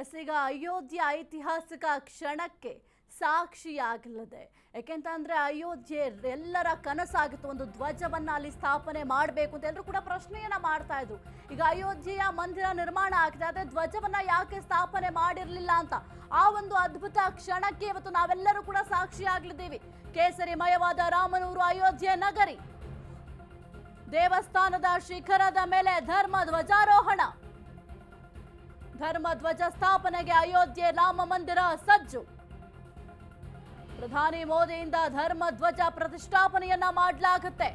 S ಈಗ ಅಯೋಧ್ಯೆ ಐತಿಹಾಸಿಕ ಕ್ಷಣಕ್ಕೆ ಸಾಕ್ಷಿಯಾಗಲಿದೆ. ಯಾಕೆಂತಂದ್ರೆ ಅಯೋಧ್ಯೆ ಎಲ್ಲರ ಕನಸಾಗಿತ್ತು, ಒಂದು ಧ್ವಜವನ್ನ ಅಲ್ಲಿ ಸ್ಥಾಪನೆ ಮಾಡಬೇಕು ಅಂತ ಎಲ್ಲರೂ ಕೂಡ ಪ್ರಶ್ನೆಯನ್ನ ಮಾಡ್ತಾ ಇದ್ರು. ಈಗ ಅಯೋಧ್ಯೆಯ ಮಂದಿರ ನಿರ್ಮಾಣ ಆಗಿದೆ, ಅದೇ ಧ್ವಜವನ್ನ ಯಾಕೆ ಸ್ಥಾಪನೆ ಮಾಡಿರಲಿಲ್ಲ ಅಂತ ಆ ಒಂದು ಅದ್ಭುತ ಕ್ಷಣಕ್ಕೆ ಇವತ್ತು ನಾವೆಲ್ಲರೂ ಕೂಡ ಸಾಕ್ಷಿಯಾಗಲಿದ್ದೀವಿ. ಕೇಸರಿಮಯವಾದ ರಾಮನೂರು ಅಯೋಧ್ಯೆ ನಗರಿ, ದೇವಸ್ಥಾನದ ಶಿಖರದ ಮೇಲೆ ಧರ್ಮ ಧ್ವಜಾರೋಹಣ, ಧರ್ಮ ಧ್ವಜ ಸ್ಥಾಪನೆಗೆ ಅಯೋಧ್ಯೆ ರಾಮ ಮಂದಿರ ಸಜ್ಜು. ಪ್ರಧಾನಿ ಮೋದಿಯಿಂದ ಧರ್ಮ ಧ್ವಜ ಪ್ರತಿಷ್ಠಾಪನೆಯನ್ನ ಮಾಡಲಾಗುತ್ತೆ.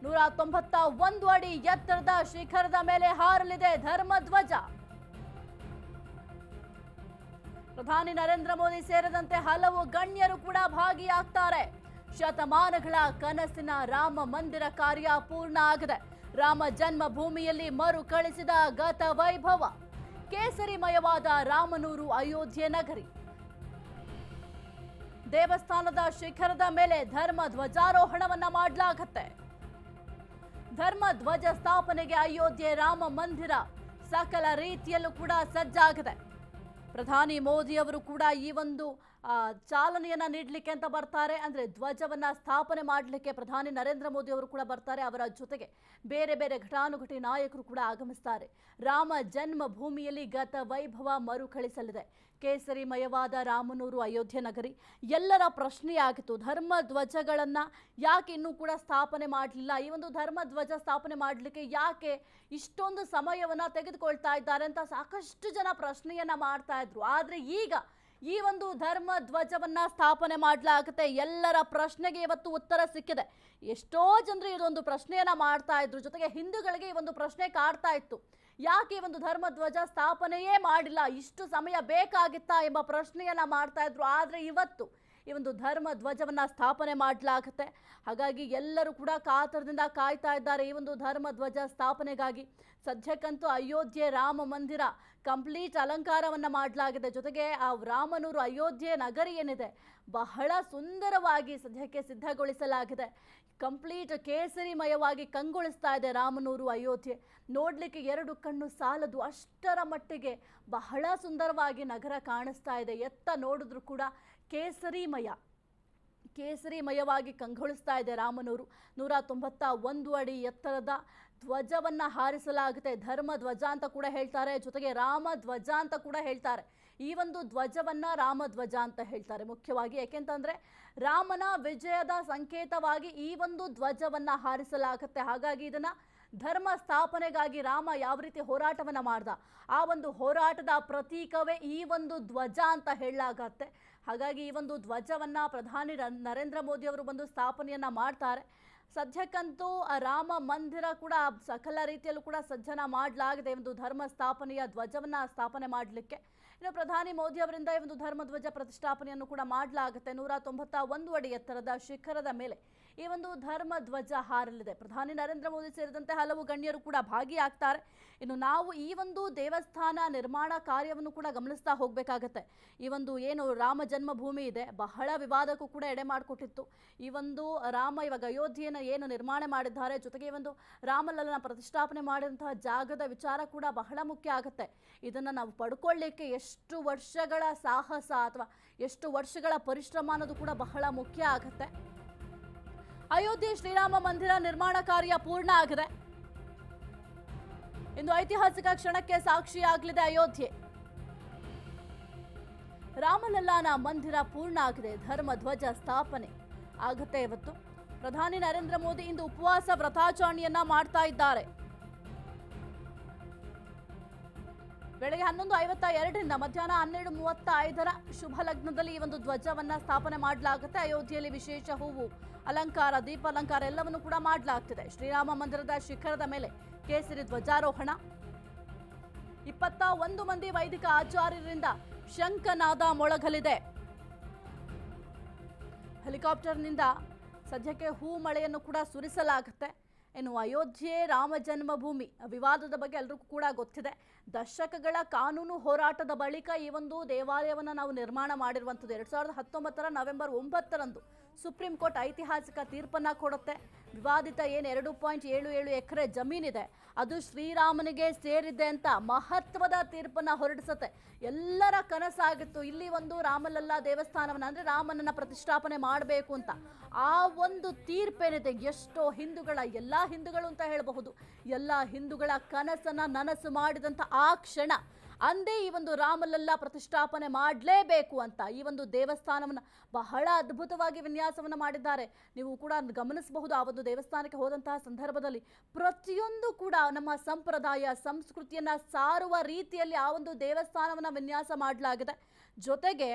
191 ಅಡಿ ಎತ್ತರದ ಶಿಖರದ ಮೇಲೆ ಹಾರಲಿದೆ ಧರ್ಮ ಧ್ವಜ. ಪ್ರಧಾನಿ ನರೇಂದ್ರ ಮೋದಿ ಸೇರಿದಂತೆ ಹಲವು ಗಣ್ಯರು ಕೂಡ ಭಾಗಿಯಾಗ್ತಾರೆ. ಶತಮಾನಗಳ ಕನಸಿನ ರಾಮ ಮಂದಿರ ಕಾರ್ಯ ಪೂರ್ಣ ಆಗಿದೆ. ರಾಮ ಜನ್ಮ ಭೂಮಿಯಲ್ಲಿ ಮರುಕಳಿಸಿದ ಗತ ವೈಭವ, ಕೇಸರಿಮಯವಾದ ರಾಮನೂರು ಅಯೋಧ್ಯೆ ನಗರಿ, ದೇವಸ್ಥಾನದ ಶಿಖರದ ಮೇಲೆ ಧರ್ಮ ಧ್ವಜಾರೋಹಣವನ್ನ ಮಾಡಲಾಗುತ್ತೆ. ಧರ್ಮ ಧ್ವಜ ಸ್ಥಾಪನೆಗೆ ಅಯೋಧ್ಯೆ ರಾಮ ಮಂದಿರ ಸಕಲ ರೀತಿಯಲ್ಲೂ ಕೂಡ ಸಜ್ಜಾಗಿದೆ. ಪ್ರಧಾನಿ ಮೋದಿ ಅವರು ಕೂಡ ಈ ಒಂದು ಚಾಲನೆಯನ್ನ ನೀಡಲಿಕ್ಕೆ ಅಂತ ಬರ್ತಾರೆ. ಅಂದ್ರೆ ಧ್ವಜವನ್ನ ಸ್ಥಾಪನೆ ಮಾಡಲಿಕ್ಕೆ ಪ್ರಧಾನಿ ನರೇಂದ್ರ ಮೋದಿ ಅವರು ಕೂಡ ಬರ್ತಾರೆ. ಅವರ ಜೊತೆಗೆ ಬೇರೆ ಬೇರೆ ಘಟಾನುಘಟಿ ನಾಯಕರು ಕೂಡ ಆಗಮಿಸ್ತಾರೆ. ರಾಮ ಜನ್ಮ ಭೂಮಿಯಲ್ಲಿ ಗತ ವೈಭವ ಮರುಕಳಿಸಲಿದೆ. ಕೇಸರಿಮಯವಾದ ರಾಮನೂರು ಅಯೋಧ್ಯೆ ನಗರಿ. ಎಲ್ಲರ ಪ್ರಶ್ನೆಯಾಗಿತ್ತು, ಧರ್ಮ ಧ್ವಜಗಳನ್ನ ಯಾಕೆ ಇನ್ನೂ ಕೂಡ ಸ್ಥಾಪನೆ ಮಾಡಲಿಲ್ಲ, ಈ ಒಂದು ಧರ್ಮ ಧ್ವಜ ಸ್ಥಾಪನೆ ಮಾಡಲಿಕ್ಕೆ ಯಾಕೆ ಇಷ್ಟೊಂದು ಸಮಯವನ್ನ ತೆಗೆದುಕೊಳ್ತಾ ಇದ್ದಾರೆ ಅಂತ ಸಾಕಷ್ಟು ಜನ ಪ್ರಶ್ನೆಯನ್ನ ಮಾಡ್ತಾ ಇದ್ರು. ಆದ್ರೆ ಈಗ ಈ ಒಂದು ಧರ್ಮ ಧ್ವಜವನ್ನ ಸ್ಥಾಪನೆ ಮಾಡಲಾಗುತ್ತೆ. ಎಲ್ಲರ ಪ್ರಶ್ನೆಗೆ ಇವತ್ತು ಉತ್ತರ ಸಿಕ್ಕಿದೆ. ಎಷ್ಟೋ ಜನರು ಇದೊಂದು ಪ್ರಶ್ನೆಯನ್ನ ಮಾಡ್ತಾ ಇದ್ರು, ಜೊತೆಗೆ ಹಿಂದೂಗಳಿಗೆ ಈ ಒಂದು ಪ್ರಶ್ನೆ ಕಾಡ್ತಾ ಇತ್ತು, ಯಾಕೆ ಈ ಒಂದು ಧರ್ಮ ಧ್ವಜ ಸ್ಥಾಪನೆಯೇ ಮಾಡಿಲ್ಲ, ಇಷ್ಟು ಸಮಯ ಬೇಕಾಗಿತ್ತಾ ಎಂಬ ಪ್ರಶ್ನೆಯನ್ನ ಮಾಡ್ತಾ ಇದ್ರು. ಆದ್ರೆ ಇವತ್ತು ಈ ಒಂದು ಧರ್ಮ ಧ್ವಜವನ್ನ ಸ್ಥಾಪನೆ ಮಾಡಲಾಗುತ್ತೆ. ಹಾಗಾಗಿ ಎಲ್ಲರೂ ಕೂಡ ಕಾತರದಿಂದ ಕಾಯ್ತಾ ಇದ್ದಾರೆ ಈ ಒಂದು ಧರ್ಮ ಧ್ವಜ ಸ್ಥಾಪನೆಗಾಗಿ. ಸದ್ಯಕ್ಕಂತೂ ಅಯೋಧ್ಯೆ ರಾಮ ಮಂದಿರ ಕಂಪ್ಲೀಟ್ ಅಲಂಕಾರವನ್ನ ಮಾಡಲಾಗಿದೆ. ಜೊತೆಗೆ ಆ ರಾಮನೂರು ಅಯೋಧ್ಯೆ ನಗರಿ ಏನಿದೆ ಬಹಳ ಸುಂದರವಾಗಿ ಸದ್ಯಕ್ಕೆ ಸಿದ್ಧಗೊಳಿಸಲಾಗಿದೆ. ಕಂಪ್ಲೀಟ್ ಕೇಸರಿಮಯವಾಗಿ ಕಂಗೊಳಿಸ್ತಾ ಇದೆ ರಾಮನೂರು ಅಯೋಧ್ಯೆ. ನೋಡ್ಲಿಕ್ಕೆ 2 ಕಣ್ಣು ಸಾಲದು, ಅಷ್ಟರ ಮಟ್ಟಿಗೆ ಬಹಳ ಸುಂದರವಾಗಿ ನಗರ ಕಾಣಿಸ್ತಾ ಇದೆ. ಎತ್ತ ನೋಡಿದ್ರು ಕೂಡ ಕೇಸರಿಮಯವಾಗಿ ಕಂಗೊಳಿಸ್ತಾ ಇದೆ ರಾಮನೂರು. 191 ಅಡಿ ಎತ್ತರದ ಧ್ವಜವನ್ನ ಹಾರಿಸಲಾಗುತ್ತೆ. ಧರ್ಮ ಧ್ವಜ ಅಂತ ಕೂಡ ಹೇಳ್ತಾರೆ, ಜೊತೆಗೆ ರಾಮ ಧ್ವಜ ಅಂತ ಕೂಡ ಹೇಳ್ತಾರೆ. ಈ ಒಂದು ಧ್ವಜವನ್ನ ರಾಮ ಧ್ವಜ ಅಂತ ಹೇಳ್ತಾರೆ ಮುಖ್ಯವಾಗಿ, ಯಾಕೆಂತಂದ್ರೆ ರಾಮನ ವಿಜಯದ ಸಂಕೇತವಾಗಿ ಈ ಒಂದು ಧ್ವಜವನ್ನ ಹಾರಿಸಲಾಗುತ್ತೆ. ಹಾಗಾಗಿ ಇದನ್ನ ಧರ್ಮ ಸ್ಥಾಪನೆಗಾಗಿ ರಾಮ ಯಾವ ರೀತಿ ಹೋರಾಟವನ್ನ ಮಾಡ್ದ, ಆ ಒಂದು ಹೋರಾಟದ ಪ್ರತೀಕವೇ ಈ ಒಂದು ಧ್ವಜ ಅಂತ ಹೇಳಲಾಗತ್ತೆ. ಹಾಗಾಗಿ ಈ ಒಂದು ಧ್ವಜವನ್ನ ಪ್ರಧಾನಿ ನರೇಂದ್ರ ಮೋದಿ ಅವರು ಬಂದು ಸ್ಥಾಪನೆಯನ್ನ ಮಾಡ್ತಾರೆ. ಸದ್ಯಕ್ಕಂತೂ ರಾಮ ಮಂದಿರ ಕೂಡ ಸಕಲ ರೀತಿಯಲ್ಲೂ ಕೂಡ ಸಜ್ಜನ ಮಾಡಲಾಗಿದೆ ಒಂದು ಧರ್ಮ ಸ್ಥಾಪನೆಯ ಧ್ವಜವನ್ನ ಸ್ಥಾಪನೆ ಮಾಡಲಿಕ್ಕೆ. ಇನ್ನು ಪ್ರಧಾನಿ ಮೋದಿ ಅವರಿಂದ ಈ ಒಂದು ಧರ್ಮ ಧ್ವಜ ಪ್ರತಿಷ್ಠಾಪನೆಯನ್ನು ಕೂಡ ಮಾಡಲಾಗುತ್ತೆ. 191 ಅಡಿ ಎತ್ತರದ ಶಿಖರದ ಮೇಲೆ ಈ ಒಂದು ಧರ್ಮ ಧ್ವಜ ಹಾರಲಿದೆ. ಪ್ರಧಾನಿ ನರೇಂದ್ರ ಮೋದಿ ಸೇರಿದಂತೆ ಹಲವು ಗಣ್ಯರು ಕೂಡ ಭಾಗಿಯಾಗ್ತಾರೆ. ಇನ್ನು ನಾವು ಈ ಒಂದು ದೇವಸ್ಥಾನ ನಿರ್ಮಾಣ ಕಾರ್ಯವನ್ನು ಕೂಡ ಗಮನಿಸ್ತಾ ಹೋಗಬೇಕಾಗತ್ತೆ. ಈ ಒಂದು ಏನು ರಾಮ ಜನ್ಮಭೂಮಿ ಇದೆ ಬಹಳ ವಿವಾದಕ್ಕೂ ಕೂಡ ಎಡೆ ಮಾಡಿಕೊಟ್ಟಿತ್ತು. ಈ ಒಂದು ರಾಮ ಇವಾಗ ಅಯೋಧ್ಯೆಯನ್ನು ಏನು ನಿರ್ಮಾಣ ಮಾಡಿದ್ದಾರೆ, ಜೊತೆಗೆ ಈ ಒಂದು ರಾಮಲಲ್ಲನ ಪ್ರತಿಷ್ಠಾಪನೆ ಮಾಡಿದಂತಹ ಜಾಗದ ವಿಚಾರ ಕೂಡ ಬಹಳ ಮುಖ್ಯ ಆಗುತ್ತೆ. ಇದನ್ನು ನಾವು ಪಡ್ಕೊಳ್ಳಿಕ್ಕೆ ಎಷ್ಟು ವರ್ಷಗಳ ಸಾಹಸ ಅಥವಾ ಎಷ್ಟು ವರ್ಷಗಳ ಪರಿಶ್ರಮ ಅನ್ನೋದು ಕೂಡ ಬಹಳ ಮುಖ್ಯ ಆಗುತ್ತೆ. ಅಯೋಧ್ಯೆ ಶ್ರೀರಾಮ ಮಂದಿರ ನಿರ್ಮಾಣ ಕಾರ್ಯ ಪೂರ್ಣ ಆಗಿದೆ. ಇಂದು ಐತಿಹಾಸಿಕ ಕ್ಷಣಕ್ಕೆ ಸಾಕ್ಷಿಯಾಗಲಿದೆ ಅಯೋಧ್ಯೆ. ರಾಮಲಲ್ಲಾನ ಮಂದಿರ ಪೂರ್ಣ ಆಗಿದೆ. ಧರ್ಮ ಧ್ವಜ ಸ್ಥಾಪನೆ ಆಗುತ್ತೆ ಇವತ್ತು. ಪ್ರಧಾನಿ ನರೇಂದ್ರ ಮೋದಿ ಇಂದು ಉಪವಾಸ ವ್ರತಾಚರಣೆಯನ್ನ ಮಾಡ್ತಾ ಇದ್ದಾರೆ. ಬೆಳಗ್ಗೆ 11:52ರಿಂದ ಮಧ್ಯಾಹ್ನ 12:35 ಶುಭ ಲಗ್ನದಲ್ಲಿ ಈ ಒಂದು ಧ್ವಜವನ್ನ ಸ್ಥಾಪನೆ ಮಾಡಲಾಗುತ್ತೆ. ಅಯೋಧ್ಯೆಯಲ್ಲಿ ವಿಶೇಷ ಹೂವು ಅಲಂಕಾರ, ದೀಪ ಅಲಂಕಾರ ಎಲ್ಲವನ್ನು ಕೂಡ ಮಾಡಲಾಗ್ತಿದೆ. ಶ್ರೀರಾಮ ಮಂದಿರದ ಶಿಖರದ ಮೇಲೆ ಕೇಸರಿ ಧ್ವಜಾರೋಹಣ. 21 ಮಂದಿ ವೈದಿಕ ಆಚಾರ್ಯರಿಂದ ಶಂಖನಾದ ಮೊಳಗಲಿದೆ. ಹೆಲಿಕಾಪ್ಟರ್ನಿಂದ ಸದ್ಯಕ್ಕೆ ಹೂ ಮಳೆಯನ್ನು ಕೂಡ ಸುರಿಸಲಾಗುತ್ತೆ. ಇನ್ನು ಅಯೋಧ್ಯೆ ರಾಮ ಜನ್ಮಭೂಮಿ ವಿವಾದದ ಬಗ್ಗೆ ಎಲ್ಲರಿಗೂ ಕೂಡ ಗೊತ್ತಿದೆ. ದಶಕಗಳ ಕಾನೂನು ಹೋರಾಟದ ಬಳಿಕ ಈ ಒಂದು ದೇವಾಲಯವನ್ನು ನಾವು ನಿರ್ಮಾಣ ಮಾಡಿರುವಂಥದ್ದು. 2019 ನವೆಂಬರ್ 9ರಂದು ಸುಪ್ರೀಂ ಕೋರ್ಟ್ ಐತಿಹಾಸಿಕ ತೀರ್ಪನ್ನ ಕೊಡುತ್ತೆ. ವಿವಾದಿತ ಏನು 2.77 ಎಕರೆ ಜಮೀನಿದೆ ಅದು ಶ್ರೀರಾಮನಿಗೆ ಸೇರಿದೆ ಅಂತ ಮಹತ್ವದ ತೀರ್ಪನ್ನ ಹೊರಡಿಸುತ್ತೆ. ಎಲ್ಲರ ಕನಸಾಗಿತ್ತು ಇಲ್ಲಿ ಒಂದು ರಾಮಲಲ್ಲಾ ದೇವಸ್ಥಾನವನ್ನ ಅಂದ್ರೆ ರಾಮನನ್ನ ಪ್ರತಿಷ್ಠಾಪನೆ ಮಾಡಬೇಕು ಅಂತ. ಆ ಒಂದು ತೀರ್ಪೇನಿದೆ ಎಷ್ಟೋ ಹಿಂದೂಗಳ, ಎಲ್ಲಾ ಹಿಂದೂಗಳು ಅಂತ ಹೇಳಬಹುದು, ಎಲ್ಲಾ ಹಿಂದೂಗಳ ಕನಸನ್ನ ನನಸು ಮಾಡಿದಂತ ಆ ಕ್ಷಣ ಅಂದೇ ಈ ಒಂದು ರಾಮಲಲ್ಲಾ ಪ್ರತಿಷ್ಠಾಪನೆ ಮಾಡಲೇಬೇಕು ಅಂತ ಈ ಒಂದು ದೇವಸ್ಥಾನವನ್ನು ಬಹಳ ಅದ್ಭುತವಾಗಿ ವಿನ್ಯಾಸವನ್ನು ಮಾಡಿದ್ದಾರೆ. ನೀವು ಕೂಡ ಗಮನಿಸಬಹುದು, ಆ ಒಂದು ದೇವಸ್ಥಾನಕ್ಕೆ ಹೋದಂತಹ ಸಂದರ್ಭದಲ್ಲಿ ಪ್ರತಿಯೊಂದು ಕೂಡ ನಮ್ಮ ಸಂಪ್ರದಾಯ ಸಂಸ್ಕೃತಿಯನ್ನ ಸಾರುವ ರೀತಿಯಲ್ಲಿ ಆ ಒಂದು ದೇವಸ್ಥಾನವನ್ನು ವಿನ್ಯಾಸ ಮಾಡಲಾಗಿದೆ. ಜೊತೆಗೆ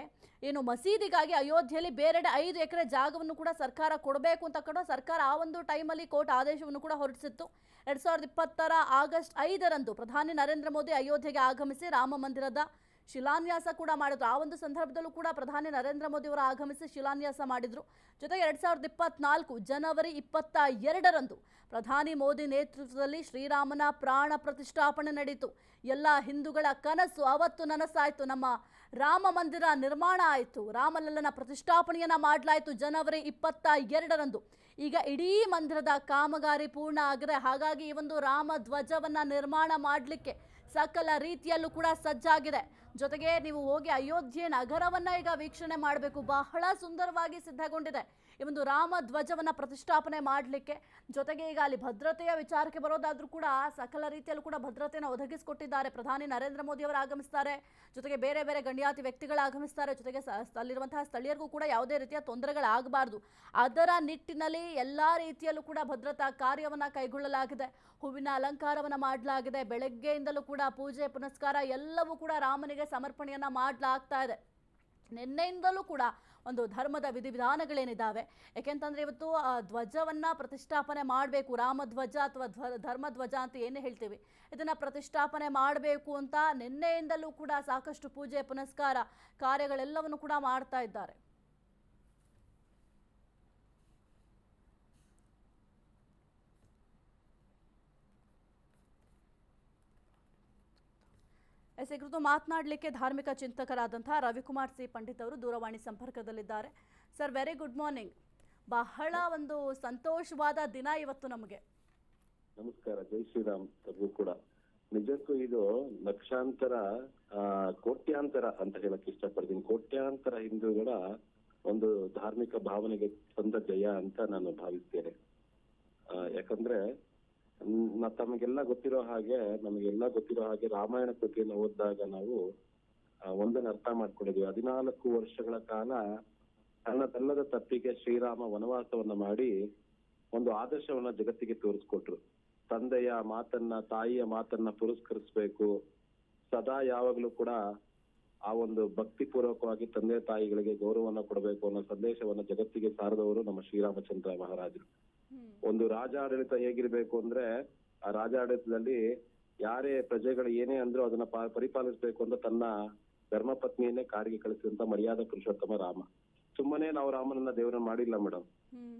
ಏನು ಮಸೀದಿಗಾಗಿ ಅಯೋಧ್ಯೆಯಲ್ಲಿ ಬೇರೆಡೆ 5 ಎಕರೆ ಜಾಗವನ್ನು ಕೂಡ ಸರ್ಕಾರ ಕೊಡಬೇಕು ಅಂತ ಕೂಡ ಸರ್ಕಾರ ಆ ಒಂದು ಟೈಮಲ್ಲಿ ಕೋರ್ಟ್ ಆದೇಶವನ್ನು ಕೂಡ ಹೊರಡಿಸಿತ್ತು. 2020 ಆಗಸ್ಟ್ 5ರಂದು ಪ್ರಧಾನಿ ನರೇಂದ್ರ ಮೋದಿ ಅಯೋಧ್ಯೆಗೆ ಆಗಮಿಸಿ ರಾಮ ಮಂದಿರದ ಶಿಲಾನ್ಯಾಸ ಕೂಡ ಮಾಡಿದ್ರು. ಆ ಒಂದು ಸಂದರ್ಭದಲ್ಲೂ ಕೂಡ ಪ್ರಧಾನಿ ನರೇಂದ್ರ ಮೋದಿ ಅವರು ಆಗಮಿಸಿ ಶಿಲಾನ್ಯಾಸ ಮಾಡಿದ್ರು. ಜೊತೆಗೆ 2024 ಜನವರಿ 22ರಂದು ಪ್ರಧಾನಿ ಮೋದಿ ನೇತೃತ್ವದಲ್ಲಿ ಶ್ರೀರಾಮನ ಪ್ರಾಣ ಪ್ರತಿಷ್ಠಾಪನೆ ನಡೆಯಿತು. ಎಲ್ಲ ಹಿಂದೂಗಳ ಕನಸು ಅವತ್ತು ನನಸಾಯಿತು. ನಮ್ಮ ರಾಮ ಮಂದಿರ ನಿರ್ಮಾಣ ಆಯಿತು, ರಾಮಲಲ್ಲನ ಪ್ರತಿಷ್ಠಾಪನೆಯನ್ನ ಮಾಡಲಾಯಿತು ಜನವರಿ 22ರಂದು. ಈಗ ಇಡೀ ಮಂದಿರದ ಕಾಮಗಾರಿ ಪೂರ್ಣ ಆಗಿದೆ. ಹಾಗಾಗಿ ಈ ಒಂದು ರಾಮ ಧ್ವಜವನ್ನ ನಿರ್ಮಾಣ ಮಾಡಲಿಕ್ಕೆ ಸಕಲ ರೀತಿಯಲ್ಲೂ ಕೂಡ ಸಜ್ಜಾಗಿದೆ. ಜೊತೆಗೆ ನೀವು ಹೋಗಿ ಅಯೋಧ್ಯೆ ನಗರವನ್ನ ಈಗ ವೀಕ್ಷಣೆ ಮಾಡಬೇಕು, ಬಹಳ ಸುಂದರವಾಗಿ ಸಿದ್ಧಗೊಂಡಿದೆ ಈ ಒಂದು ರಾಮ ಧ್ವಜವನ್ನ ಪ್ರತಿಷ್ಠಾಪನೆ ಮಾಡಲಿಕ್ಕೆ. ಜೊತೆಗೆ ಈಗ ಅಲ್ಲಿ ಭದ್ರತೆಯ ವಿಚಾರಕ್ಕೆ ಬರೋದಾದ್ರೂ ಕೂಡ ಸಕಲ ರೀತಿಯಲ್ಲೂ ಕೂಡ ಭದ್ರತೆಯನ್ನು ಒದಗಿಸಿಕೊಟ್ಟಿದ್ದಾರೆ. ಪ್ರಧಾನಿ ನರೇಂದ್ರ ಮೋದಿ ಅವರು ಆಗಮಿಸ್ತಾರೆ, ಜೊತೆಗೆ ಬೇರೆ ಬೇರೆ ಗಣ್ಯಾತಿ ವ್ಯಕ್ತಿಗಳು ಆಗಮಿಸ್ತಾರೆ. ಜೊತೆಗೆ ಅಲ್ಲಿರುವಂತಹ ಸ್ಥಳೀಯರಿಗೂ ಕೂಡ ಯಾವುದೇ ರೀತಿಯ ತೊಂದರೆಗಳಾಗಬಾರ್ದು, ಅದರ ನಿಟ್ಟಿನಲ್ಲಿ ಎಲ್ಲಾ ರೀತಿಯಲ್ಲೂ ಕೂಡ ಭದ್ರತಾ ಕಾರ್ಯವನ್ನ ಕೈಗೊಳ್ಳಲಾಗಿದೆ. ಹೂವಿನ ಅಲಂಕಾರವನ್ನ ಮಾಡಲಾಗಿದೆ. ಬೆಳಗ್ಗೆಯಿಂದಲೂ ಕೂಡ ಪೂಜೆ ಪುನಸ್ಕಾರ ಎಲ್ಲವೂ ಕೂಡ ರಾಮನಿಗೆ ಸಮರ್ಪಣೆಯನ್ನ ಮಾಡಲಾಗ್ತಾ ಇದೆ. ನಿನ್ನೆಯಿಂದಲೂ ಕೂಡ ಒಂದು ಧರ್ಮದ ವಿಧಿವಿಧಾನಗಳೇನಿದ್ದಾವೆ, ಯಾಕೆಂತಂದ್ರೆ ಇವತ್ತು ಧ್ವಜವನ್ನ ಪ್ರತಿಷ್ಠಾಪನೆ ಮಾಡಬೇಕು, ರಾಮಧ್ವಜ ಅಥವಾ ಧರ್ಮಧ್ವಜ ಅಂತ ಏನೇ ಹೇಳ್ತೀವಿ, ಇದನ್ನ ಪ್ರತಿಷ್ಠಾಪನೆ ಮಾಡಬೇಕು ಅಂತ ನಿನ್ನೆಯಿಂದಲೂ ಕೂಡ ಸಾಕಷ್ಟು ಪೂಜೆ ಪುನಸ್ಕಾರ ಕಾರ್ಯಗಳೆಲ್ಲವನ್ನು ಕೂಡ ಮಾಡ್ತಾ ಇದ್ದಾರೆ. ಈ ಕುರಿತು ಮಾತನಾಡಲಿಕ್ಕೆ ಧಾರ್ಮಿಕ ಚಿಂತಕರಾದಂತಹ ರವಿಕುಮಾರ್ ಸಿ ಪಂಡಿತ್ ಅವರು ದೂರವಾಣಿ ಸಂಪರ್ಕದಲ್ಲಿದ್ದಾರೆ. Sir, very good morning. ಬಹಳ ಒಂದು ಸಂತೋಷವಾದ ದಿನ ಇವತ್ತು ನಮಗೆ. ನಮಸ್ಕಾರ, ಜೈ ಶ್ರೀರಾಮ್. ತಮಗೂ ಕೂಡ ನಿಜಕ್ಕೂ ಇದು ಲಕ್ಷಾಂತರ ಕೋಟ್ಯಾಂತರ ಅಂತ ಹೇಳಕ್ ಇಷ್ಟಪಡ್ತೀನಿ. ಕೋಟ್ಯಾಂತರ ಹಿಂದೂಗಳ ಒಂದು ಧಾರ್ಮಿಕ ಭಾವನೆಗೆ ತಂದ ಜಯ ಅಂತ ನಾನು ಭಾವಿಸ್ತೇನೆ. ಯಾಕಂದ್ರೆ ನಮಗೆಲ್ಲ ಗೊತ್ತಿರೋ ಹಾಗೆ ರಾಮಾಯಣ ಕೃತಿಯನ್ನು ಓದಿದಾಗ ನಾವು ಒಂದನ್ನು ಅರ್ಥ ಮಾಡ್ಕೊಂಡಿದ್ವಿ. 14 ವರ್ಷಗಳ ಕಾಲ ತನ್ನದಲ್ಲದ ತಪ್ಪಿಗೆ ಶ್ರೀರಾಮ ವನವಾಸವನ್ನ ಮಾಡಿ ಒಂದು ಆದರ್ಶವನ್ನ ಜಗತ್ತಿಗೆ ತೋರಿಸ್ಕೊಟ್ರು. ತಂದೆಯ ಮಾತನ್ನ, ತಾಯಿಯ ಮಾತನ್ನ ಪುರಸ್ಕರಿಸ್ಬೇಕು, ಸದಾ ಯಾವಾಗ್ಲೂ ಕೂಡ ಆ ಒಂದು ಭಕ್ತಿ ಪೂರ್ವಕವಾಗಿ ತಂದೆ ತಾಯಿಗಳಿಗೆ ಗೌರವವನ್ನ ಕೊಡಬೇಕು ಅನ್ನೋ ಸಂದೇಶವನ್ನ ಜಗತ್ತಿಗೆ ಸಾರದವರು ನಮ್ಮ ಶ್ರೀರಾಮಚಂದ್ರ ಮಹಾರಾಜರು. ಒಂದು ರಾಜಾಡಳಿತ ಹೇಗಿರ್ಬೇಕು ಅಂದ್ರೆ, ಆ ರಾಜಾಡಳಿತದಲ್ಲಿ ಯಾರೇ ಪ್ರಜೆಗಳು ಏನೇ ಅಂದ್ರೂ ಅದನ್ನ ಪರಿಪಾಲಿಸ್ಬೇಕು ಅಂತ ತನ್ನ ಧರ್ಮಪತ್ನಿಯನ್ನೇ ಕಾಡಿಗೆ ಕಳಿಸಿದಂತ ಮರ್ಯಾದಾ ಪುರುಷೋತ್ತಮ ರಾಮ. ಸುಮ್ಮನೆ ನಾವು ರಾಮನನ್ನ ದೇವರನ್ನ ಮಾಡಿಲ್ಲ ಮೇಡಮ್,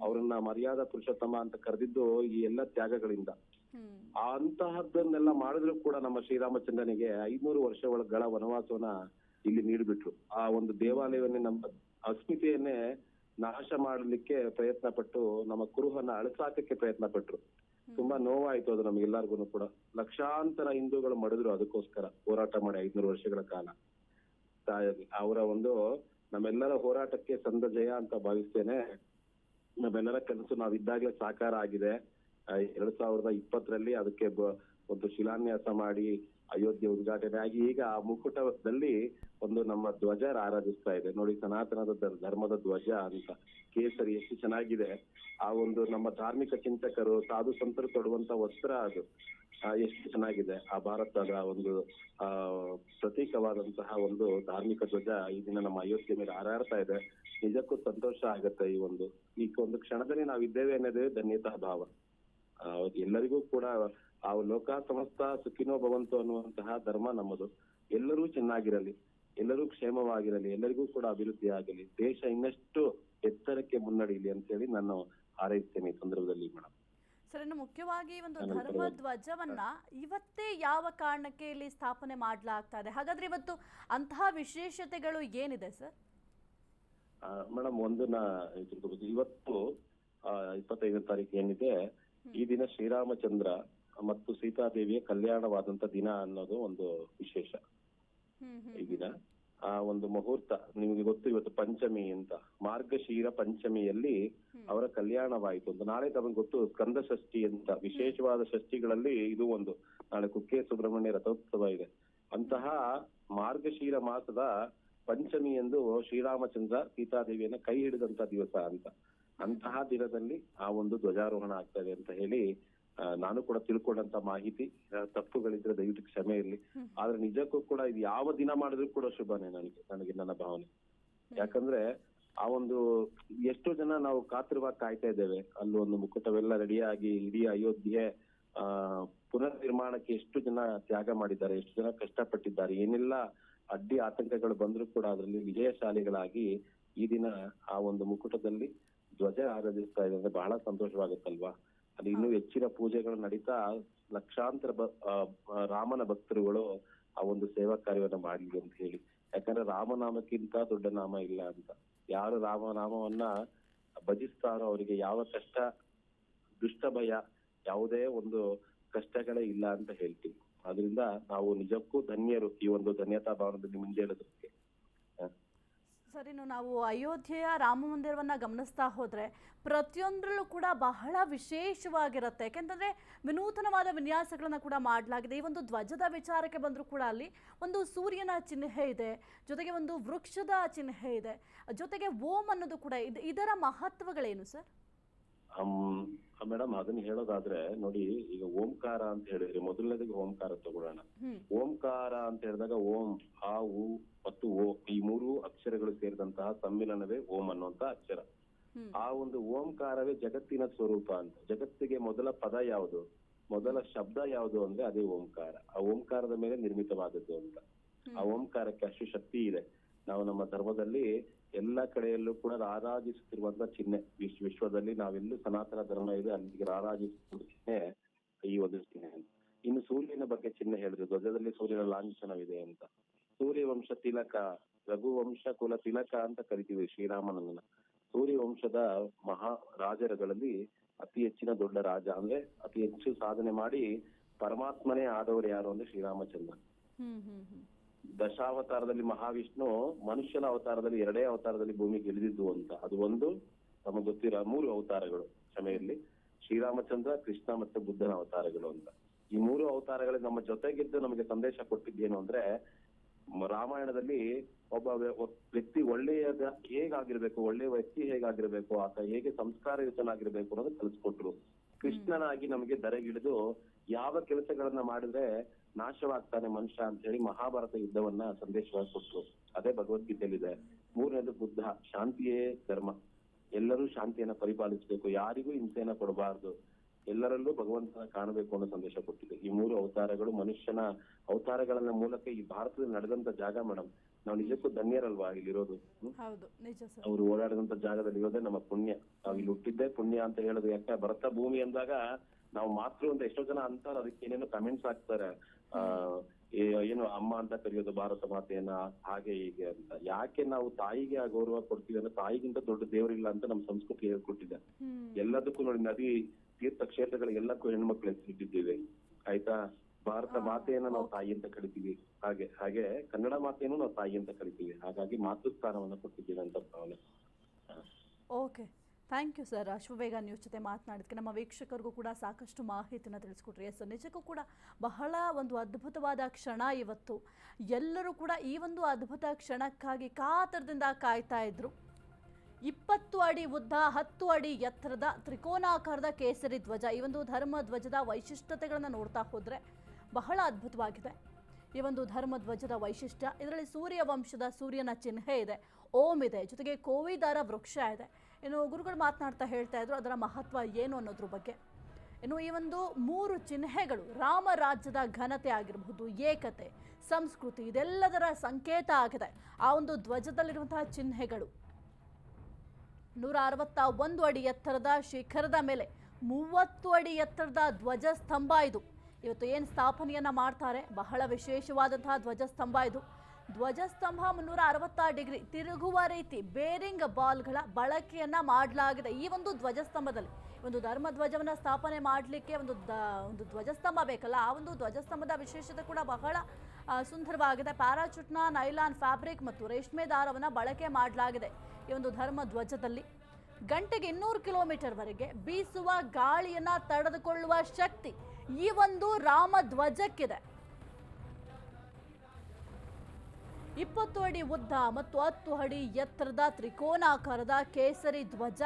ಅವ್ರನ್ನ ಮರ್ಯಾದಾ ಪುರುಷೋತ್ತಮ ಅಂತ ಕರೆದಿದ್ದು ಈ ಎಲ್ಲ ತ್ಯಾಗಗಳಿಂದ. ಅಂತಹದ್ದನ್ನೆಲ್ಲ ಮಾಡಿದ್ರು ಕೂಡ ನಮ್ಮ ಶ್ರೀರಾಮಚಂದ್ರನಿಗೆ 500 ವರ್ಷಗಳ ವನವಾಸವನ್ನ ಇಲ್ಲಿ ನೀಡಿಬಿಟ್ರು. ಆ ಒಂದು ದೇವಾಲಯವನ್ನೇ, ನಮ್ಮ ಅಸ್ಮಿತೆಯನ್ನೇ ನಾಶ ಮಾಡಲಿಕ್ಕೆ ಪ್ರಯತ್ನ ಪಟ್ಟು ನಮ್ಮ ಕುರುಹನ್ನ ಅಳಸಾಕಕ್ಕೆ ಪ್ರಯತ್ನ ಪಟ್ರು. ತುಂಬಾ ನೋವಾಯ್ತು ಅದು ನಮ್ಗೆಲ್ಲರಿಗೂ ಕೂಡ. ಲಕ್ಷಾಂತರ ಹಿಂದೂಗಳು ಮಡಿದ್ರು ಅದಕ್ಕೋಸ್ಕರ ಹೋರಾಟ ಮಾಡಿ 500 ವರ್ಷಗಳ ಕಾಲ. ಅವರ ಒಂದು ನಮ್ಮೆಲ್ಲರ ಹೋರಾಟಕ್ಕೆ ಸಂದ ಜಯ ಅಂತ ಭಾವಿಸ್ತೇನೆ. ನಮ್ಮೆಲ್ಲರ ಕನಸು ನಾವಿದ್ದಾಗ್ಲೇ ಸಾಕಾರ ಆಗಿದೆ. 2020ರಲ್ಲಿ ಅದಕ್ಕೆ ಒಂದು ಶಿಲಾನ್ಯಾಸ ಮಾಡಿ ಅಯೋಧ್ಯೆ ಉದ್ಘಾಟನೆ ಆಗಿ ಈಗ ಆ ಮುಕುಟದಲ್ಲಿ ಒಂದು ನಮ್ಮ ಧ್ವಜ ಆರಾಧಿಸ್ತಾ ಇದೆ ನೋಡಿ. ಸನಾತನದ ಧರ್ಮದ ಧ್ವಜ ಅಂತ ಕೇಸರಿ ಎಷ್ಟು ಚೆನ್ನಾಗಿದೆ. ಆ ಒಂದು ನಮ್ಮ ಧಾರ್ಮಿಕ ಚಿಂತಕರು ಸಾಧು ಸಂತರು ತೊಡುವಂತ ವಸ್ತ್ರ ಅದು ಎಷ್ಟು ಚೆನ್ನಾಗಿದೆ. ಆ ಭಾರತದ ಒಂದು ಪ್ರತೀಕವಾದಂತಹ ಒಂದು ಧಾರ್ಮಿಕ ಧ್ವಜ ಈ ದಿನ ನಮ್ಮ ಅಯೋಧ್ಯೆ ಮೇಲೆ ಹಾರಾಡ್ತಾ ಇದೆ. ನಿಜಕ್ಕೂ ಸಂತೋಷ ಆಗತ್ತೆ. ಈ ಒಂದು ಕ್ಷಣದಲ್ಲಿ ನಾವಿದ್ದೇವೆ ಅನ್ನೋದೇ ಧನ್ಯತಾ ಭಾವ. ಎಲ್ಲರಿಗೂ ಕೂಡ ಆ ಲೋಕ ಸಮಸ್ತ ಸುಖಿನೋ ಭವಂತು ಅನ್ನುವಂತಹ ಧರ್ಮ ನಮ್ಮದು. ಎಲ್ಲರೂ ಚೆನ್ನಾಗಿರಲಿ, ಎಲ್ಲರೂ ಕ್ಷೇಮವಾಗಿರಲಿ, ಎಲ್ಲರಿಗೂ ಕೂಡ ಅಭಿವೃದ್ಧಿ ಆಗಲಿ, ದೇಶ ಇನ್ನಷ್ಟು ಎತ್ತರಕ್ಕೆ ಮುನ್ನಡೆಯಲಿ ಅಂತೇಳಿ ನಾನು ಹಾರೈಸ್ತೇನೆ ಈ ಸಂದರ್ಭದಲ್ಲಿ ಮೇಡಮ್. ಸರ್, ಇನ್ನು ಮುಖ್ಯವಾಗಿ ಒಂದು ಧರ್ಮ ಧ್ವಜವನ್ನ ಇವತ್ತೇ ಯಾವ ಕಾರಣಕ್ಕೆ ಇಲ್ಲಿ ಸ್ಥಾಪನೆ ಮಾಡ್ಲಾಗ್ತಾ ಇದೆ? ಹಾಗಾದ್ರೆ ಇವತ್ತು ಅಂತಹ ವಿಶೇಷತೆಗಳು ಏನಿದೆ ಸರ್? ಮೇಡಮ್, ಒಂದನ್ನ ಇವತ್ತು 25ನೇ ತಾರೀಕು ಏನಿದೆ, ಈ ದಿನ ಶ್ರೀರಾಮಚಂದ್ರ ಮತ್ತು ಸೀತಾದೇವಿಯ ಕಲ್ಯಾಣವಾದಂತ ದಿನ ಅನ್ನೋದು ಒಂದು ವಿಶೇಷ. ಈ ದಿನ ಆ ಒಂದು ಮುಹೂರ್ತ ನಿಮ್ಗೆ ಗೊತ್ತು, ಇವತ್ತು ಪಂಚಮಿ ಅಂತ, ಮಾರ್ಗಶೀರ ಪಂಚಮಿಯಲ್ಲಿ ಅವರ ಕಲ್ಯಾಣವಾಯಿತು ಅಂತ. ನಾಳೆ ತಮಗೆ ಗೊತ್ತು ಸ್ಕಂದ ಷಷ್ಠಿ ಅಂತ, ವಿಶೇಷವಾದ ಷಷ್ಠಿಗಳಲ್ಲಿ ಇದು ಒಂದು. ನಾಳೆ ಕುಕ್ಕೆ ಸುಬ್ರಹ್ಮಣ್ಯ ರಥೋತ್ಸವ ಇದೆ. ಅಂತಹ ಮಾರ್ಗಶೀರ ಮಾಸದ ಪಂಚಮಿ ಎಂದು ಶ್ರೀರಾಮಚಂದ್ರ ಸೀತಾದೇವಿಯನ್ನ ಕೈ ಹಿಡಿದಂತ ದಿವಸ ಅಂತ. ಅಂತಹ ದಿನದಲ್ಲಿ ಆ ಒಂದು ಧ್ವಜಾರೋಹಣ ಆಗ್ತದೆ ಅಂತ ಹೇಳಿ ನಾನು ಕೂಡ ತಿಳ್ಕೊಂಡಂತ ಮಾಹಿತಿ. ತಪ್ಪುಗಳಿದ್ರೆ ದಯವಿಟ್ಟು ಕ್ಷಮೆ ಇರ್ಲಿ. ಆದ್ರೆ ನಿಜಕ್ಕೂ ಕೂಡ ಇದು ಯಾವ ದಿನ ಮಾಡಿದ್ರು ಕೂಡ ಶುಭನೇ ನನಗೆ ನನ್ನ ಭಾವನೆ. ಯಾಕಂದ್ರೆ ಆ ಒಂದು ಎಷ್ಟೋ ಜನ ನಾವು ಕಾತರವಾಗಿ ಕಾಯ್ತಾ ಇದ್ದೇವೆ. ಅಲ್ಲಿ ಒಂದು ಮುಕುಟವೆಲ್ಲ ರೆಡಿಯಾಗಿ ಇಡೀ ಅಯೋಧ್ಯೆ ಪುನರ್ ನಿರ್ಮಾಣಕ್ಕೆ ಎಷ್ಟು ಜನ ತ್ಯಾಗ ಮಾಡಿದ್ದಾರೆ, ಎಷ್ಟು ಜನ ಕಷ್ಟಪಟ್ಟಿದ್ದಾರೆ. ಏನೆಲ್ಲ ಅಡ್ಡಿ ಆತಂಕಗಳು ಬಂದ್ರು ಕೂಡ ಅದರಲ್ಲಿ ವಿಜಯಶಾಲಿಗಳಾಗಿ ಈ ದಿನ ಆ ಒಂದು ಮುಕುಟದಲ್ಲಿ ಧ್ವಜ ಆರಾಧಿಸ್ತಾ ಇದೆ ಅಂದ್ರೆ ಬಹಳ ಸಂತೋಷವಾಗುತ್ತಲ್ವಾ. ಅಲ್ಲಿ ಇನ್ನೂ ಹೆಚ್ಚಿನ ಪೂಜೆಗಳು ನಡೀತಾ ಲಕ್ಷಾಂತರ ರಾಮನ ಭಕ್ತರುಗಳು ಆ ಒಂದು ಸೇವಾ ಕಾರ್ಯವನ್ನ ಮಾಡ್ಲಿ ಅಂತ ಹೇಳಿ. ಯಾಕಂದ್ರೆ ರಾಮನಾಮಕ್ಕಿಂತ ದೊಡ್ಡ ನಾಮ ಇಲ್ಲ ಅಂತ. ಯಾರು ರಾಮನಾಮವನ್ನ ಭಜಿಸ್ತಾರೋ ಅವರಿಗೆ ಯಾವ ಕಷ್ಟ, ದುಷ್ಟ ಭಯ, ಯಾವುದೇ ಒಂದು ಕಷ್ಟಗಳೇ ಇಲ್ಲ ಅಂತ ಹೇಳ್ತೀವಿ. ಅದರಿಂದ ನಾವು ನಿಜಕ್ಕೂ ಧನ್ಯರು ಈ ಒಂದು ಧನ್ಯತಾ ಭಾವನದಲ್ಲಿ ಮುಂದೇಳೋದಕ್ಕೆ. ಸರಿ, ನಾವು ಅಯೋಧ್ಯೆಯ ರಾಮ ಮಂದಿರವನ್ನ ಗಮನಿಸ್ತಾ ಹೋದ್ರೆ ಪ್ರತಿಯೊಂದರಲ್ಲೂ ಕೂಡ ಬಹಳ ವಿಶೇಷವಾಗಿರುತ್ತೆ. ಯಾಕೆಂತಂದ್ರೆ ವಿನೂತನವಾದ ವಿನ್ಯಾಸಗಳನ್ನ ಕೂಡ ಮಾಡಲಾಗಿದೆ. ಈ ಒಂದು ಧ್ವಜದ ವಿಚಾರಕ್ಕೆ ಬಂದರೂ ಕೂಡ ಅಲ್ಲಿ ಒಂದು ಸೂರ್ಯನ ಚಿಹ್ನೆ ಇದೆ, ಜೊತೆಗೆ ಒಂದು ವೃಕ್ಷದ ಚಿಹ್ನೆ ಇದೆ, ಜೊತೆಗೆ ಓಂ ಅನ್ನೋದು ಕೂಡ ಇದೆ. ಇದರ ಮಹತ್ವಗಳೇನು ಸರ್? ಮೇಡಮ್ ಅದನ್ನ ಹೇಳೋದಾದ್ರೆ ನೋಡಿ, ಈಗ ಓಂಕಾರ ಅಂತ ಹೇಳಿದ್ರೆ ಮೊದಲನೇದಾಗಿ ಓಂಕಾರ ತಗೊಳ್ಳೋಣ. ಓಂಕಾರ ಅಂತ ಹೇಳಿದಾಗ ಓಂ, ಆ, ಉ ಮತ್ತು ಓ, ಈ ಮೂರು ಅಕ್ಷರಗಳು ಸೇರಿದಂತಹ ಸಮ್ಮಿಲನವೇ ಓಂ ಅನ್ನುವಂತ ಅಕ್ಷರ. ಆ ಒಂದು ಓಂಕಾರವೇ ಜಗತ್ತಿನ ಸ್ವರೂಪ ಅಂತ. ಜಗತ್ತಿಗೆ ಮೊದಲ ಪದ ಯಾವುದು, ಮೊದಲ ಶಬ್ದ ಯಾವುದು ಅಂದ್ರೆ ಅದೇ ಓಂಕಾರ. ಆ ಓಂಕಾರದ ಮೇಲೆ ನಿರ್ಮಿತವಾದದ್ದು ಅಂತ. ಆ ಓಂಕಾರಕ್ಕೆ ಅಷ್ಟು ಶಕ್ತಿ ಇದೆ. ನಾವು ನಮ್ಮ ಧರ್ಮದಲ್ಲಿ ಎಲ್ಲ ಕಡೆಯಲ್ಲೂ ಕೂಡ ಆರಾಧಿಸುತ್ತಿರುವಂತ ಚಿಹ್ನೆ. ವಿಶ್ವದಲ್ಲಿ ನಾವೆಲ್ಲೂ ಸನಾತನ ಧರ್ಮ ಇದೆ, ಅಲ್ಲಿಗೆ ಆರಾಧಿಸುವ ಚಿಹ್ನೆ ಈ ಒಂದು ಚಿಹ್ನೆ. ಇನ್ನು ಸೂರ್ಯನ ಬಗ್ಗೆ ಚಿಹ್ನೆ ಹೇಳಿದ್ರು, ಧ್ವಜದಲ್ಲಿ ಸೂರ್ಯನ ಲಾಂಛನವಿದೆ ಅಂತ. ಸೂರ್ಯವಂಶ ತಿಲಕ, ರಘುವಂಶ ಕುಲ ತಿಲಕ ಅಂತ ಕರಿತೀವಿ ಶ್ರೀರಾಮನನ್ನ. ಸೂರ್ಯವಂಶದ ಮಹಾ ರಾಜರುಗಳಲ್ಲಿ ಅತಿ ಹೆಚ್ಚಿನ ದೊಡ್ಡ ರಾಜ ಅಂದ್ರೆ ಅತಿ ಹೆಚ್ಚು ಸಾಧನೆ ಮಾಡಿ ಪರಮಾತ್ಮನೇ ಆದವರು ಯಾರು ಅಂದ್ರೆ ಶ್ರೀರಾಮಚಂದ್ರ. ದಶಾವತಾರದಲ್ಲಿ ಮಹಾವಿಷ್ಣು ಮನುಷ್ಯನ ಅವತಾರದಲ್ಲಿ 2 ಅವತಾರದಲ್ಲಿ ಭೂಮಿಗೆ ಇಳಿದಿದ್ದು ಅಂತ. ಅದು ಒಂದು ನಮಗೆ ಗೊತ್ತಿರೋ 3 ಅವತಾರಗಳು, ಕ್ಷಮೆಯಲ್ಲಿ ಶ್ರೀರಾಮಚಂದ್ರ, ಕೃಷ್ಣ ಮತ್ತೆ ಬುದ್ಧನ ಅವತಾರಗಳು ಅಂತ. ಈ 3 ಅವತಾರಗಳಿಗೆ ನಮ್ಮ ಜೊತೆಗಿದ್ದು ನಮಗೆ ಸಂದೇಶ ಕೊಟ್ಟಿದ್ದೇನು ಅಂದ್ರೆ, ರಾಮಾಯಣದಲ್ಲಿ ಒಬ್ಬ ವ್ಯಕ್ತಿ ಒಳ್ಳೆಯದ ಹೇಗಾಗಿರ್ಬೇಕು, ಒಳ್ಳೆಯ ವ್ಯಕ್ತಿ ಹೇಗಾಗಿರ್ಬೇಕು, ಆತ ಹೇಗೆ ಸಂಸ್ಕಾರಯುತನಾಗಿರ್ಬೇಕು ಅನ್ನೋದು ಕಲಿಸ್ಕೊಟ್ರು. ಕೃಷ್ಣನಾಗಿ ನಮಗೆ ಧರೆಗಿಳಿದು ಯಾವ ಕೆಲಸಗಳನ್ನ ಮಾಡಿದ್ರೆ ನಾಶವಾಗ್ತಾನೆ ಮನುಷ್ಯ ಅಂತ ಹೇಳಿ ಮಹಾಭಾರತ ಯುದ್ಧವನ್ನ ಸಂದೇಶವಾಗಿ ಕೊಟ್ರು. ಅದೇ ಭಗವದ್ಗೀತೆಯಲ್ಲಿದೆ. 3ನೇದು ಬುದ್ಧ, ಶಾಂತಿಯೇ ಧರ್ಮ, ಎಲ್ಲರೂ ಶಾಂತಿಯನ್ನ ಪರಿಪಾಲಿಸಬೇಕು, ಯಾರಿಗೂ ಹಿಂಸೆಯನ್ನ ಕೊಡಬಾರ್ದು, ಎಲ್ಲರಲ್ಲೂ ಭಗವಂತನ ಕಾಣಬೇಕು ಅನ್ನೋ ಸಂದೇಶ ಕೊಟ್ಟಿದೆ. ಈ 3 ಅವತಾರಗಳು ಮನುಷ್ಯನ ಅವತಾರಗಳನ್ನ ಮೂಲಕ ಈ ಭಾರತದಲ್ಲಿ ನಡೆದಂತ ಜಾಗ ಮೇಡಮ್. ನಾವು ನಿಜಕ್ಕೂ ಧನ್ಯರಲ್ವಾ ಇಲ್ಲಿರೋದು. ಅವ್ರು ಓಡಾಡಿದಂತ ಜಾಗದಲ್ಲಿ ಇರೋದೇ ನಮ್ಮ ಪುಣ್ಯ. ನಾವ್ ಇಲ್ಲಿ ಹುಟ್ಟಿದ್ದೇ ಪುಣ್ಯ ಅಂತ ಹೇಳೋದು. ಯಾಕೆ ಭರತ ಭೂಮಿ ಅಂದಾಗ ನಾವು ಮಾತೃ ಅಂತ ಎಷ್ಟೋ ಜನ ಅಂತಾರೆ, ಅದಕ್ಕೆ ಏನೇನೋ ಕಮೆಂಟ್ಸ್ ಹಾಕ್ತಾರೆ. ಏನು ಅಮ್ಮ ಅಂತ ಕರೆಯೋದು ಭಾರತ ಮಾತೆಯನ್ನ, ಹಾಗೆ ಹೀಗೆ ಅಂತ. ಯಾಕೆ ನಾವು ತಾಯಿಗೆ ಆ ಗೌರವ ಕೊಡ್ತೀವಿ ಅಂದ್ರೆ ತಾಯಿಗಿಂತ ದೊಡ್ಡ ದೇವರಿಲ್ಲ ಅಂತ ನಮ್ ಸಂಸ್ಕೃತಿ ಹೇಳ್ಕೊಟ್ಟಿದೆ. ಎಲ್ಲದಕ್ಕೂ ನೋಡಿ, ನದಿ ತೀರ್ಥ ಕ್ಷೇತ್ರಗಳಿಗೆಲ್ಲಕ್ಕೂ ಹೆಣ್ಮಕ್ಳು ಹೆಸರಿಟ್ಟಿದ್ದೀವಿ, ಆಯ್ತಾ. ಭಾರತ ಮಾತೆಯನ್ನ ನಾವು ತಾಯಿ ಅಂತ ಕರಿತೀವಿ, ಹಾಗೆ ಕನ್ನಡ ಮಾತೆಯನ್ನು ನಾವು ತಾಯಿ ಅಂತ ಕರಿತೀವಿ. ಹಾಗಾಗಿ ಮಾತೃಸ್ಥಾನವನ್ನ ಕೊಟ್ಟಿದ್ದೀವಿ ಅಂತ ಭಾವನೆ. Okay, thank you sir. Ashwavega news ಜೊತೆ ಮಾತನಾಡಿದಕ್ಕೆ ನಮ್ಮ ವೀಕ್ಷಕರಿಗೂ ಕೂಡ ಸಾಕಷ್ಟು ಮಾಹಿತಿನ ತಿಳಿಸ್ಕೊಟ್ರಿ. ಎಸ್, ನಿಜಕ್ಕೂ ಕೂಡ ಬಹಳ ಒಂದು ಅದ್ಭುತವಾದ ಕ್ಷಣ ಇವತ್ತು. ಎಲ್ಲರೂ ಕೂಡ ಈ ಒಂದು ಅದ್ಭುತ ಕ್ಷಣಕ್ಕಾಗಿ ಕಾತರದಿಂದ ಕಾಯ್ತಾ ಇದ್ರು. 20 ಅಡಿ ಉದ್ದ, 10 ಅಡಿ ಎತ್ತರದ ತ್ರಿಕೋನಾಕಾರದ ಕೇಸರಿ ಧ್ವಜ. ಈ ಒಂದು ಧರ್ಮ ಧ್ವಜದ ವೈಶಿಷ್ಟ್ಯತೆಗಳನ್ನು ನೋಡ್ತಾ ಹೋದರೆ ಬಹಳ ಅದ್ಭುತವಾಗಿದೆ ಈ ಒಂದು ಧರ್ಮ ಧ್ವಜದ ವೈಶಿಷ್ಟ್ಯ. ಇದರಲ್ಲಿ ಸೂರ್ಯ ವಂಶದ ಸೂರ್ಯನ ಚಿಹ್ನೆ ಇದೆ, ಓಂ ಇದೆ, ಜೊತೆಗೆ ಕೋವಿದಾರ ವೃಕ್ಷ ಇದೆ. ಇನ್ನು ಗುರುಗಳು ಮಾತನಾಡ್ತಾ ಹೇಳ್ತಾ ಇದ್ರು ಅದರ ಮಹತ್ವ ಏನು ಅನ್ನೋದ್ರ ಬಗ್ಗೆ. ಇನ್ನು ಈ ಒಂದು 3 ಚಿಹ್ನೆಗಳು ರಾಮ ರಾಜ್ಯದ ಘನತೆ ಆಗಿರಬಹುದು, ಏಕತೆ, ಸಂಸ್ಕೃತಿ, ಇದೆಲ್ಲದರ ಸಂಕೇತ ಆಗಿದೆ ಆ ಒಂದು ಧ್ವಜದಲ್ಲಿರುವಂತಹ ಚಿಹ್ನೆಗಳು. 161 ಅಡಿ ಎತ್ತರದ ಶಿಖರದ ಮೇಲೆ 30 ಅಡಿ ಎತ್ತರದ ಧ್ವಜಸ್ತಂಭ ಇದು. ಇವತ್ತು ಏನು ಸ್ಥಾಪನೆಯನ್ನ ಮಾಡ್ತಾರೆ, ಬಹಳ ವಿಶೇಷವಾದಂತಹ ಧ್ವಜಸ್ತಂಭ ಇದು. ಧ್ವಜಸ್ತಂಭ 360 ಡಿಗ್ರಿ ತಿರುಗುವ ರೀತಿ ಬೇರಿಂಗ್ ಬಾಲ್ಗಳ ಬಳಕೆಯನ್ನ ಮಾಡಲಾಗಿದೆ ಈ ಒಂದು ಧ್ವಜಸ್ತಂಭದಲ್ಲಿ. ಒಂದು ಧರ್ಮ ಧ್ವಜವನ್ನ ಸ್ಥಾಪನೆ ಮಾಡಲಿಕ್ಕೆ ಒಂದು ಧ್ವಜಸ್ತಂಭ ಬೇಕಲ್ಲ, ಆ ಒಂದು ಧ್ವಜಸ್ತಂಭದ ವಿಶೇಷತೆ ಕೂಡ ಬಹಳ ಸುಂದರವಾಗಿದೆ. ಪ್ಯಾರಾಚೂಟ್ನ ನೈಲಾನ್ ಫ್ಯಾಬ್ರಿಕ್ ಮತ್ತು ರೇಷ್ಮೆ ದಾರವನ್ನ ಬಳಕೆ ಮಾಡಲಾಗಿದೆ ಈ ಒಂದು ಧರ್ಮ ಧ್ವಜದಲ್ಲಿ. ಗಂಟೆಗೆ 200 ಕಿಲೋಮೀಟರ್ ವರೆಗೆ ಬೀಸುವ ಗಾಳಿಯನ್ನ ತಡೆದುಕೊಳ್ಳುವ ಶಕ್ತಿ ಈ ಒಂದು ರಾಮ ಧ್ವಜಕ್ಕಿದೆ. 20 ಅಡಿ ಉದ್ದ ಮತ್ತು 10 ಅಡಿ ಎತ್ತರದ ತ್ರಿಕೋನಾಕಾರದ ಕೇಸರಿ ಧ್ವಜ,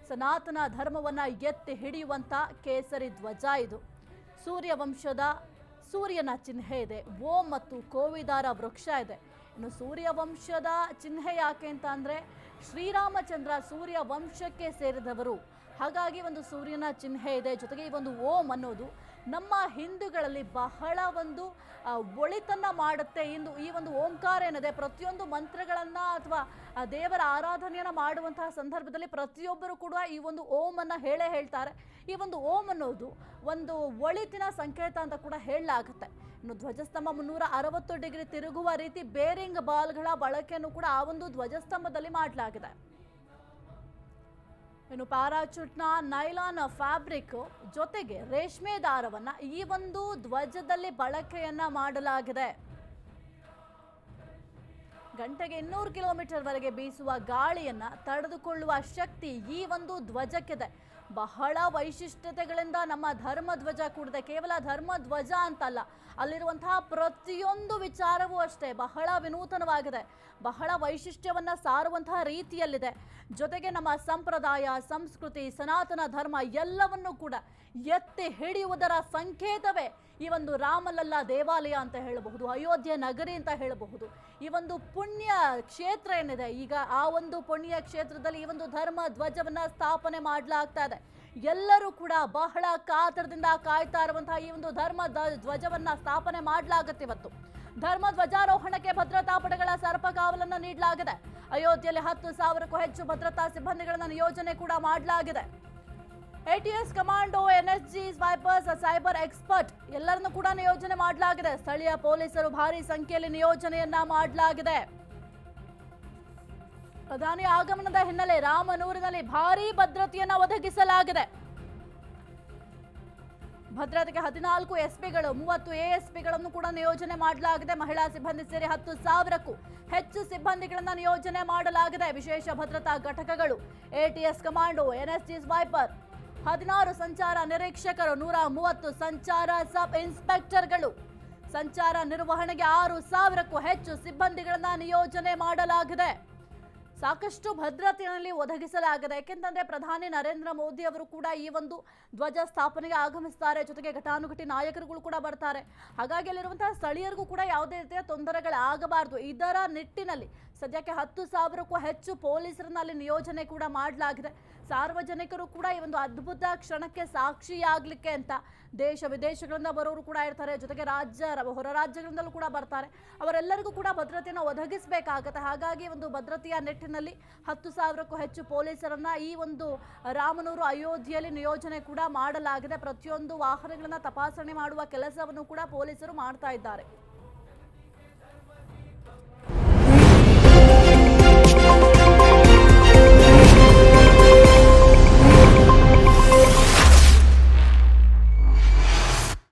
ಸನಾತನ ಧರ್ಮವನ್ನ ಎತ್ತಿ ಹಿಡಿಯುವಂತ ಕೇಸರಿ ಧ್ವಜ ಇದು. ಸೂರ್ಯವಂಶದ ಸೂರ್ಯನ ಚಿಹ್ನೆ ಇದೆ, ಓಂ ಮತ್ತು ಕೋವಿದಾರ ವೃಕ್ಷ ಇದೆ. ಇನ್ನು ಸೂರ್ಯವಂಶದ ಚಿಹ್ನೆ ಯಾಕೆ ಅಂತ ಅಂದ್ರೆ ಶ್ರೀರಾಮಚಂದ್ರ ಸೂರ್ಯ ವಂಶಕ್ಕೆ ಸೇರಿದವರು, ಹಾಗಾಗಿ ಒಂದು ಸೂರ್ಯನ ಚಿಹ್ನೆ ಇದೆ. ಜೊತೆಗೆ ಈ ಒಂದು ಓಂ ಅನ್ನೋದು ನಮ್ಮ ಹಿಂದೂಗಳಲ್ಲಿ ಬಹಳ ಒಂದು ಒಳಿತನ್ನ ಮಾಡುತ್ತೆ. ಇಂದು ಈ ಒಂದು ಓಂಕಾರ ಏನಿದೆ, ಪ್ರತಿಯೊಂದು ಮಂತ್ರಗಳನ್ನ ಅಥವಾ ದೇವರ ಆರಾಧನೆಯನ್ನ ಮಾಡುವಂತಹ ಸಂದರ್ಭದಲ್ಲಿ ಪ್ರತಿಯೊಬ್ಬರು ಕೂಡ ಈ ಒಂದು ಓಂ ಅನ್ನ ಹೇಳ್ತಾರೆ. ಈ ಒಂದು ಓಂ ಅನ್ನೋದು ಒಂದು ಒಳಿತಿನ ಸಂಕೇತ ಅಂತ ಕೂಡ ಹೇಳಲಾಗುತ್ತೆ. ಇನ್ನು ಧ್ವಜಸ್ತಂಭ 360 ಡಿಗ್ರಿ ತಿರುಗುವ ರೀತಿ ಬೇರಿಂಗ್ ಬಾಲ್ಗಳ ಬಳಕೆಯನ್ನು ಕೂಡ ಆ ಒಂದು ಧ್ವಜಸ್ತಂಭದಲ್ಲಿ ಮಾಡಲಾಗಿದೆ. ಇನ್ನು ಪ್ಯಾರಾಚೂಟ್ನ ನೈಲಾನ್ ಫ್ಯಾಬ್ರಿಕ್ ಜೊತೆಗೆ ರೇಷ್ಮೆ ದಾರವನ್ನ ಈ ಒಂದು ಧ್ವಜದಲ್ಲಿ ಬಳಕೆಯನ್ನ ಮಾಡಲಾಗಿದೆ. ಗಂಟೆಗೆ 200 ಕಿಲೋಮೀಟರ್ ವರೆಗೆ ಬೀಸುವ ಗಾಳಿಯನ್ನ ತಡೆದುಕೊಳ್ಳುವ ಶಕ್ತಿ ಈ ಒಂದು ಧ್ವಜಕ್ಕಿದೆ. ಬಹಳ ವೈಶಿಷ್ಟ್ಯತೆಗಳಿಂದ ನಮ್ಮ ಧರ್ಮ ಧ್ವಜ ಕೂಡಿದೆ. ಕೇವಲ ಧರ್ಮ ಧ್ವಜ ಅಂತಲ್ಲ, ಅಲ್ಲಿರುವಂತಹ ಪ್ರತಿಯೊಂದು ವಿಚಾರವೂ ಅಷ್ಟೇ ಬಹಳ ವಿನೂತನವಾಗಿದೆ, ಬಹಳ ವೈಶಿಷ್ಟ್ಯವನ್ನ ಸಾರುವಂತಹ ರೀತಿಯಲ್ಲಿದೆ. ಜೊತೆಗೆ ನಮ್ಮ ಸಂಪ್ರದಾಯ, ಸಂಸ್ಕೃತಿ, ಸನಾತನ ಧರ್ಮ ಎಲ್ಲವನ್ನೂ ಕೂಡ ಎತ್ತಿ ಹಿಡಿಯುವುದರ ಸಂಕೇತವೇ ಈ ಒಂದು ರಾಮಲಲ್ಲಾ ದೇವಾಲಯ ಅಂತ ಹೇಳಬಹುದು, ಅಯೋಧ್ಯೆ ನಗರಿ ಅಂತ ಹೇಳಬಹುದು. ಈ ಒಂದು ಪುಣ್ಯ ಕ್ಷೇತ್ರ ಏನಿದೆ, ಈಗ ಆ ಒಂದು ಪುಣ್ಯ ಕ್ಷೇತ್ರದಲ್ಲಿ ಈ ಒಂದು ಧರ್ಮ ಧ್ವಜವನ್ನ ಸ್ಥಾಪನೆ ಮಾಡಲಾಗ್ತಾ ಇದೆ. ಎಲ್ಲರೂ ಕೂಡ ಬಹಳ ಕಾತರದಿಂದ ಕಾಯ್ತಾ ಇರುವಂತಹ ಈ ಒಂದು ಧರ್ಮ ಧ್ವಜವನ್ನ ಸ್ಥಾಪನೆ ಮಾಡಲಾಗುತ್ತೆ. ಇವತ್ತು ಧರ್ಮ ಧ್ವಜಾರೋಹಣಕ್ಕೆ ಭದ್ರತಾ ಪಡೆಗಳ ಸರ್ಪಕಾವಲನ್ನು ನೀಡಲಾಗಿದೆ. ಅಯೋಧ್ಯೆಯಲ್ಲಿ 10,000ಕ್ಕೂ ಹೆಚ್ಚು ಭದ್ರತಾ ಸಿಬ್ಬಂದಿಗಳನ್ನು ನಿಯೋಜನೆ ಕೂಡ ಮಾಡಲಾಗಿದೆ. ATS commando, NSG snipers, cyber expert ಎಲ್ಲರನ್ನು ಕೂಡ ನಿಯೋಜನೆ ಮಾಡಲಾಗಿದೆ. ಸ್ಥಳೀಯ ಪೊಲೀಸರು ಭಾರಿ ಸಂಖ್ಯೆಯಲ್ಲಿ ನಿಯೋಜನೆಯನ್ನ ಮಾಡಲಾಗಿದೆ. ಪ್ರಧಾನಿ ಆಗಮನದ ಹಿನ್ನೆಲೆ ರಾಮನೂರಿನಲ್ಲಿ ಭಾರೀ ಭದ್ರತೆಯನ್ನ ಒದಗಿಸಲಾಗಿದೆ. ಭದ್ರತೆಗೆ 14 ಎಸ್ಪಿಗಳು, 30 ASPಗಳನ್ನು ಕೂಡ ನಿಯೋಜನೆ ಮಾಡಲಾಗಿದೆ. ಮಹಿಳಾ ಸಿಬ್ಬಂದಿ ಸೇರಿ 10,000ಕ್ಕೂ ಹೆಚ್ಚು ಸಿಬ್ಬಂದಿಗಳನ್ನ ನಿಯೋಜನೆ ಮಾಡಲಾಗಿದೆ. ವಿಶೇಷ ಭದ್ರತಾ ಘಟಕಗಳು, ATS ಕಮಾಂಡೋ, NSG ಸ್ವೈಪರ್, 16 ಸಂಚಾರ ನಿರೀಕ್ಷಕರು, 130 ಸಂಚಾರ ಸಬ್ ಇನ್ಸ್ಪೆಕ್ಟರ್ಗಳು, ಸಂಚಾರ ನಿರ್ವಹಣೆಗೆ 6,000ಕ್ಕೂ ಹೆಚ್ಚು ಸಿಬ್ಬಂದಿಗಳನ್ನ ನಿಯೋಜನೆ ಮಾಡಲಾಗಿದೆ. ಸಾಕಷ್ಟು ಭದ್ರತೆಯಲ್ಲಿ ಒದಗಿಸಲಾಗಿದೆ. ಯಾಕೆಂತಂದ್ರೆ ಪ್ರಧಾನಿ ನರೇಂದ್ರ ಮೋದಿ ಅವರು ಕೂಡ ಈ ಒಂದು ಧ್ವಜ ಸ್ಥಾಪನೆಗೆ ಆಗಮಿಸ್ತಾರೆ. ಜೊತೆಗೆ ಘಟಾನುಘಟಿ ನಾಯಕರುಗಳು ಕೂಡ ಬರ್ತಾರೆ. ಹಾಗಾಗಿ ಅಲ್ಲಿರುವಂತಹ ಸ್ಥಳೀಯರಿಗೂ ಕೂಡ ಯಾವುದೇ ರೀತಿಯ ತೊಂದರೆಗಳಾಗಬಾರದು. ಇದರ ನಿಟ್ಟಿನಲ್ಲಿ ಸದ್ಯಕ್ಕೆ 10,000ಕ್ಕೂ ಹೆಚ್ಚು ಪೊಲೀಸರನ್ನ ಅಲ್ಲಿ ನಿಯೋಜನೆ ಕೂಡ ಮಾಡಲಾಗಿದೆ. ಸಾರ್ವಜನಿಕರು ಕೂಡ ಈ ಒಂದು ಅದ್ಭುತ ಕ್ಷಣಕ್ಕೆ ಸಾಕ್ಷಿಯಾಗಲಿಕ್ಕೆ ಅಂತ ದೇಶ ವಿದೇಶಗಳಿಂದ ಬರೋರು ಕೂಡ ಇರ್ತಾರೆ. ಜೊತೆಗೆ ಹೊರ ರಾಜ್ಯಗಳಿಂದಲೂ ಕೂಡ ಬರ್ತಾರೆ. ಅವರೆಲ್ಲರಿಗೂ ಕೂಡ ಭದ್ರತೆಯನ್ನು ಒದಗಿಸಬೇಕಾಗತ್ತೆ. ಹಾಗಾಗಿ ಒಂದು ಭದ್ರತೆಯ ನಿಟ್ಟಿನಲ್ಲಿ 10,000ಕ್ಕೂ ಹೆಚ್ಚು ಪೊಲೀಸರನ್ನ ಈ ಒಂದು ರಾಮನೂರು ಅಯೋಧ್ಯೆಯಲ್ಲಿ ನಿಯೋಜನೆ ಕೂಡ ಮಾಡಲಾಗಿದೆ. ಪ್ರತಿಯೊಂದು ವಾಹನಗಳನ್ನ ತಪಾಸಣೆ ಮಾಡುವ ಕೆಲಸವನ್ನು ಕೂಡ ಪೊಲೀಸರು ಮಾಡ್ತಾ ಇದ್ದಾರೆ.